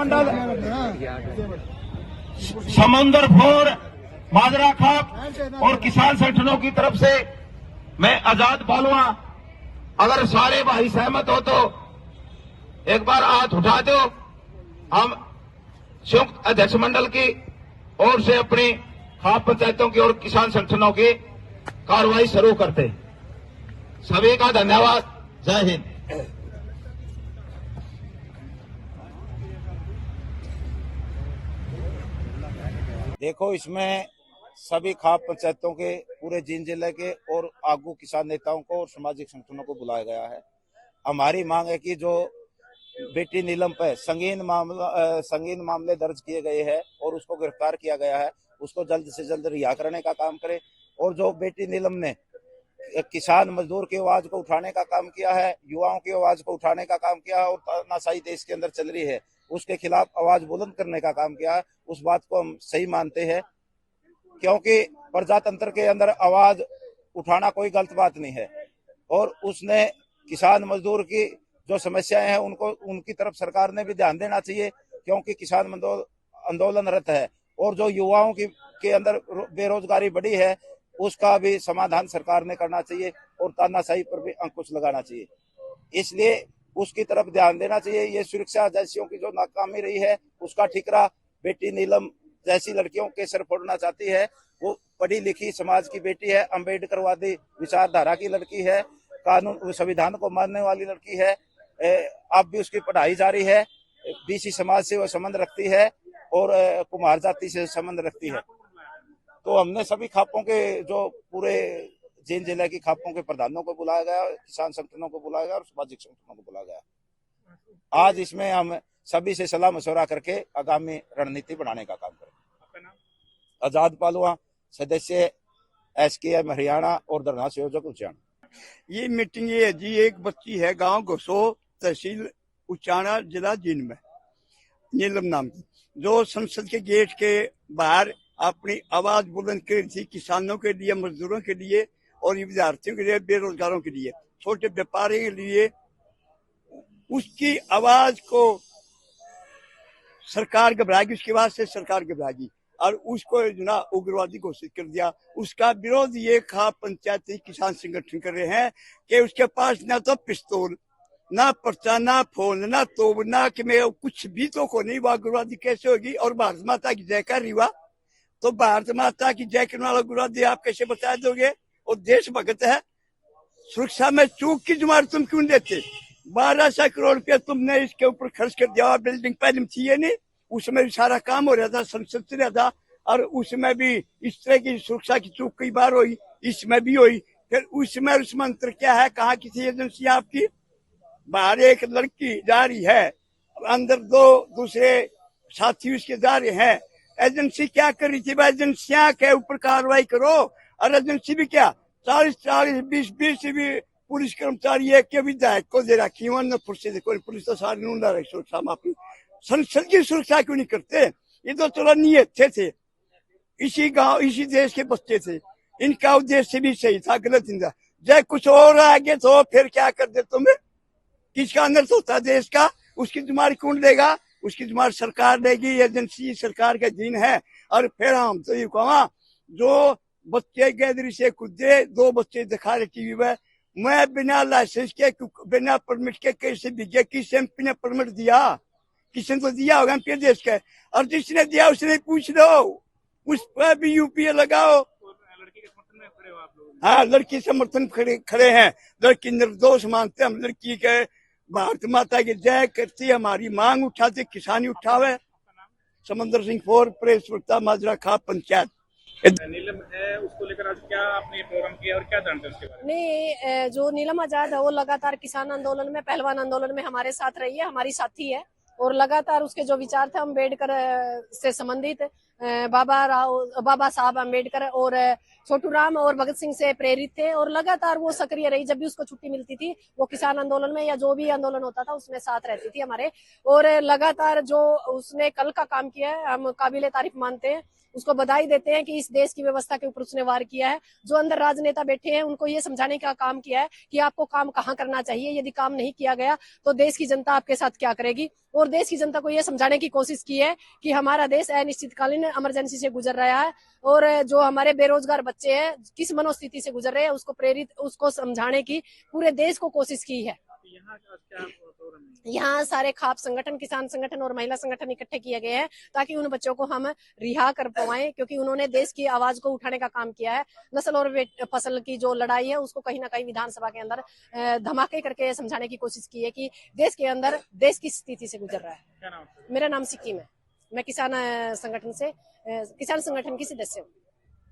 मंडल समंदरपुर माजरा खाप और किसान संगठनों की तरफ से मैं आजाद पहलवान, अगर सारे भाई सहमत हो तो एक बार हाथ उठा दो। हम संयुक्त अध्यक्ष मंडल की ओर से अपनी खाप पंचायतों की और किसान संगठनों की कार्रवाई शुरू करते हैं। सभी का धन्यवाद। जय हिंद। देखो, इसमें सभी खाप पंचायतों के पूरे जींद जिले के और आगू किसान नेताओं को और सामाजिक संगठनों को बुलाया गया है। हमारी मांग है कि जो बेटी नीलम पे संगीन मामले दर्ज किए गए हैं और उसको गिरफ्तार किया गया है, उसको जल्द से जल्द रिहा करने का काम करे। और जो बेटी नीलम ने किसान मजदूर की आवाज को उठाने का काम किया है, युवाओं की आवाज को उठाने का काम किया है और तानाशाही देश के अंदर चल रही है उसके खिलाफ आवाज बुलंद करने का काम किया है, उस बात को हम सही मानते हैं। क्योंकि प्रजातंत्र के अंदर आवाज उठाना कोई गलत बात नहीं है और उसने किसान मजदूर की जो समस्याएं हैं उनको उनकी तरफ सरकार ने भी ध्यान देना चाहिए, क्योंकि किसान आंदोलनरत है और जो युवाओं के अंदर बेरोजगारी बढ़ी है उसका भी समाधान सरकार ने करना चाहिए और तानाशाही पर भी अंकुश लगाना चाहिए। इसलिए उसकी तरफ ध्यान देना चाहिए। ये सुरक्षा एजेंसियों की जो नाकामी रही है उसका ठिकरा बेटी नीलम जैसी लड़कियों के सर फोड़ना चाहती है। वो पढ़ी लिखी समाज की बेटी है, अम्बेडकरवादी विचारधारा की लड़की है, कानून संविधान को मानने वाली लड़की है। अब भी उसकी पढ़ाई जारी है। बीसी समाज से वो संबंध रखती है और कुमार जाति से संबंध रखती है। तो हमने सभी खापों के जो पूरे जींद जिले की खापों के प्रधानों को बुलाया गया, किसान संगठनों को बुलाया गया और सामाजिक संगठनों को बुलाया गया। आज इसमें हम सभी से सलाह मशवरा करके आगामी रणनीति बनाने का काम करेंगे। आजाद पहलवान, सदस्य SKM हरियाणा और धरना संयोजक उचाना। ये मीटिंग ये है जी, एक बच्ची है गांव घोसो, तहसील उचाना, जिला जींद में, नीलम नाम की, जो संसद के गेट के बाहर अपनी आवाज बुलंद कर रही थी किसानों के लिए, मजदूरों के लिए और विद्यार्थियों के लिए, बेरोजगारों के लिए, छोटे व्यापारियों के लिए। उसकी आवाज को सरकार घबराएगी, उसकी आवाज से सरकार घबराएगी और उसको जो ना उग्रवादी घोषित कर दिया। उसका विरोध ये खाप पंचायती किसान संगठन कर रहे हैं कि उसके पास ना तो पिस्तौल, ना पर्चा, ना फोन, ना तोप, ना कि मैं कुछ भी तो को नहीं, वह उग्रवादी कैसे होगी। और भारत माता की जय कर रही हुआ तो भारत माता की जय करने वाला उग्रवादी आप कैसे बता दोगे? और देशभक्त है। सुरक्षा में चूक की जुमार तुम क्यों देते? 1200 करोड़ रुपया तुमने इसके ऊपर खर्च कर दिया। बिल्डिंग पहले थी ये नहीं, उसमें भी सारा काम हो रहा था, संसद से रहा था और उसमें भी इस तरह की सुरक्षा की चूक कई बार हुई, इसमें भी हुई। फिर उसमें उस मंत्र क्या है, कहा किसी एजेंसी आपकी? बाहर एक लड़की जा रही है, अंदर दो दूसरे साथी उसके जा रहे हैं। एजेंसी क्या कर रही थी? एजेंसियां के ऊपर कार्रवाई करो। और एजेंसी भी क्या 40-40, 20-20 भी पुलिस कर्मचारी है के विधायक को दे रखी है, पुलिस तो सारी ढूंढा रही सुरक्षा माफी। संसद की सुरक्षा क्यों नहीं करते? ये तो चलो नहीं अच्छे थे, इसी गांव इसी देश के बच्चे थे, इनका उद्देश्य भी सही था, गलत नहीं था। जब कुछ और आगे तो फिर क्या कर दे तुम्हें? किसका अनर्थ होता है देश का? उसकी जुम्मेदारी कौन लेगा? उसकी जुम्मेदारी सरकार लेगी, एजेंसी सरकार के दिन है। और फिर हम तो ये कहा, जो बच्चे गैदरी से कूदे, 2 बच्चे दिखा रहे टीवी में, मैं बिना लाइसेंस के, बिना परमिट के कैसे भीगे? किस एमपी ने परमिट दिया? किसने तो दिया होगा एमपी देश के, और जिसने दिया उसने पूछ लो, उस पर भी यूपीए लगाओ। लड़की के समर्थन में खड़े हो आप लोग? हाँ, लड़की समर्थन खड़े हैं। लड़की निर्दोष मानते हम, लड़की के भारत माता की जय करती, हमारी मांग उठाती, किसानी उठावे। समंदर सिंह फोर, प्रेस वक्ता, माजरा खाप पंचायत। नीलम है, उसको लेकर आज क्या आपने प्रोग्राम किया और क्या जानते हैं उसके बारे में? नहीं, जो नीलम आजाद है वो लगातार किसान आंदोलन में, पहलवान आंदोलन में हमारे साथ रही है, हमारी साथी है और लगातार उसके जो विचार थे अम्बेडकर से संबंधित, बाबा साहब अम्बेडकर और छोटू राम और भगत सिंह से प्रेरित थे और लगातार वो सक्रिय रही। जब भी उसको छुट्टी मिलती थी वो किसान आंदोलन में या जो भी आंदोलन होता था उसमें साथ रहती थी हमारे। और लगातार जो उसने कल का काम किया है हम काबिले तारीफ मानते हैं उसको बधाई देते हैं कि इस देश की व्यवस्था के ऊपर उसने वार किया है। जो अंदर राजनेता बैठे हैं उनको ये समझाने का काम किया है कि आपको काम कहाँ करना चाहिए, यदि काम नहीं किया गया तो देश की जनता आपके साथ क्या करेगी। और देश की जनता को यह समझाने की कोशिश की है कि हमारा देश अनिश्चितकालीन इमरजेंसी से गुजर रहा है और जो हमारे बेरोजगार बच्चे हैं किस मनोस्थिति से गुजर रहे हैं उसको समझाने की पूरे देश को कोशिश की है। यहाँ का क्या प्रोग्राम है? यहाँ सारे खाप संगठन, किसान संगठन और महिला संगठन इकट्ठे किए गए हैं ताकि उन बच्चों को हम रिहा कर पाएं, क्योंकि उन्होंने देश की आवाज को उठाने का काम किया है। नस्ल और फसल की जो लड़ाई है उसको कहीं ना कहीं विधानसभा के अंदर धमाके करके समझाने की कोशिश की है कि देश के अंदर देश की स्थिति से गुजर रहा है। क्या नाम है? मेरा नाम सिक्किम है, मैं किसान संगठन की सदस्य हूँ।